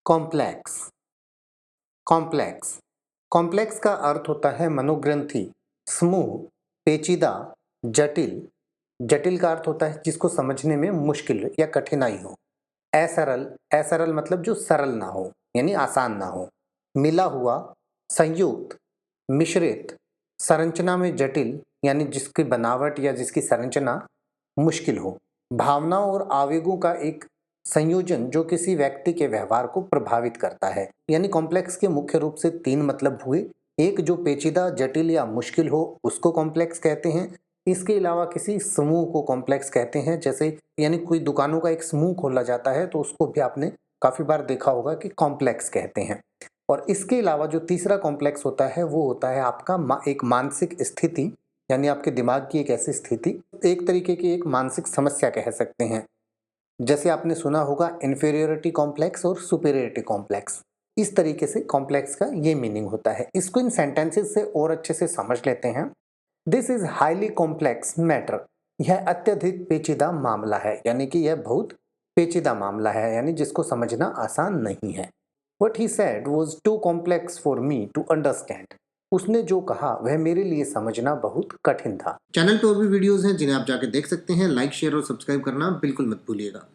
Complex. Complex complex का अर्थ होता है मनोग्रंथि, समूह, पेचीदा, जटिल। जटिल का अर्थ होता है जिसको समझने में मुश्किल या कठिनाई हो। असरल, असरल मतलब जो सरल ना हो यानी आसान ना हो। मिला हुआ, संयुक्त, मिश्रित, संरचना में जटिल यानी जिसकी बनावट या जिसकी संरचना मुश्किल हो। भावनाओं और आवेगों का एक संयोजन जो किसी व्यक्ति के व्यवहार को प्रभावित करता है। यानी कॉम्प्लेक्स के मुख्य रूप से तीन मतलब हुए। एक जो पेचीदा, जटिल या मुश्किल हो उसको कॉम्प्लेक्स कहते हैं। इसके अलावा किसी समूह को कॉम्प्लेक्स कहते हैं। जैसे यानी कोई दुकानों का एक समूह खोला जाता है तो उसको भी आपने काफी बार देखा होगा कि कॉम्प्लेक्स कहते हैं। और इसके अलावा जो तीसरा कॉम्प्लेक्स होता है वो होता है आपका एक मानसिक स्थिति, यानी आपके दिमाग की एक ऐसी स्थिति, एक तरीके की एक मानसिक समस्या कह सकते हैं। जैसे आपने सुना होगा इन्फीरियरिटी कॉम्प्लेक्स और सुपीरियरिटी कॉम्प्लेक्स। इस तरीके से कॉम्प्लेक्स का ये मीनिंग होता है। इसको इन सेंटेंसेस से और अच्छे से समझ लेते हैं। This is highly complex matter. यह अत्यधिक पेचीदा मामला है, यानी कि यह बहुत पेचीदा मामला है, यानी जिसको समझना आसान नहीं है। What he said was too complex for me to understand. उसने जो कहा वह मेरे लिए समझना बहुत कठिन था। चैनल पर और भी वीडियोस हैं जिन्हें आप जाके देख सकते हैं। लाइक, शेयर और सब्सक्राइब करना बिल्कुल मत भूलिएगा।